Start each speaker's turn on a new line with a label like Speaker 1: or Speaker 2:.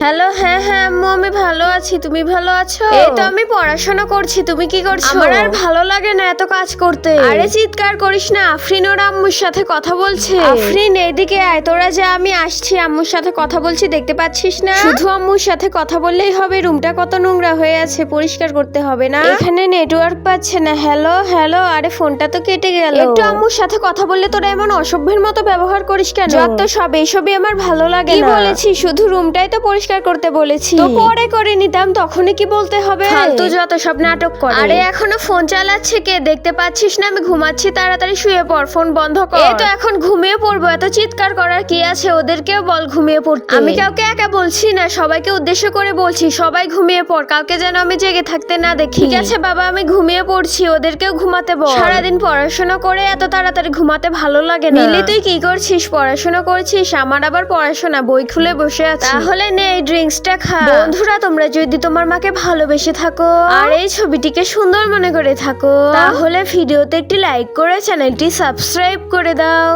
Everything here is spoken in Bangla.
Speaker 1: হ্যালো, হ্যাঁ হ্যাঁ আম্মু, আমি ভালো আছি। তুমি ভালো আছো? এই তো আমি পড়াশোনা করছি। তুমি কি করছো? আমার আর ভালো লাগে না এত কাজ করতে। আরে চিৎকার করিস না, আফরিন ওর আম্মুর সাথে কথা বলছে। আফরিন এদিকে আয়, তোরা যা, আমি আসছি। আম্মুর সাথে কথা বলছি, দেখতে পাচ্ছিস না? শুধু আম্মুর সাথে কথা বললেই হবে? রুমটা কত নোংরা হয়ে আছে, পরিষ্কার করতে হবে না? এখানে নেটওয়ার্ক পাচ্ছে না। হ্যালো হ্যালো, আরে ফোনটা তো কেটে গেল। একটু আম্মুর সাথে কথা বললে তোরা এমন অসভ্যের মতো ব্যবহার করিস কেন? যত সব এইসবই আমার ভালো লাগে না। কি বলেছি? শুধু রুমটাই তো পরিষ্কার করতে বলেছি। তো পরে করে নিতাম, তখনই কি বলতে হবে? ফালতু যত সব নাটক করে। আরে এখনো ফোন চালাচ্ছে কে? দেখতে পাচ্ছিস না আমি ঘুমাচ্ছি? তাড়াতাড়ি শুয়ে পড়, ফোন বন্ধ কর। এই তো এখন ঘুমিয়ে পড়বো, এত চিৎকার করার কি আছে? ওদেরকেও বল ঘুমিয়ে পড়তে। আমি কাউকে একা বলছি না, সবাইকে উদ্দেশ্য করে বলছি। সবাই ঘুমিয়ে পড়, কাউকে যেন আমি জেগে থাকতে না দেখি। ঠিক আছে বাবা, আমি ঘুমিয়ে পড়ছি, ওদেরকেও ঘুমাতে বল। সারাদিন পড়াশোনা করে এত তাড়াতাড়ি ঘুমাতে ভালো লাগে না। মিলি তুই কি করছিস? পড়াশোনা করছিস? আমার আবার পড়াশোনা, বই খুলে বসে আছি। তাহলে নে এই ড্রিঙ্কসটা খা। বন্ধুরা, তোমরা যদি তোমার মাকে ভালোবেসে থাকো আর এই ছবিটিকে সুন্দর মনে করে থাকো, তাহলে ভিডিওতে একটি লাইক করে চ্যানেলটি সাবস্ক্রাইব করে দাও।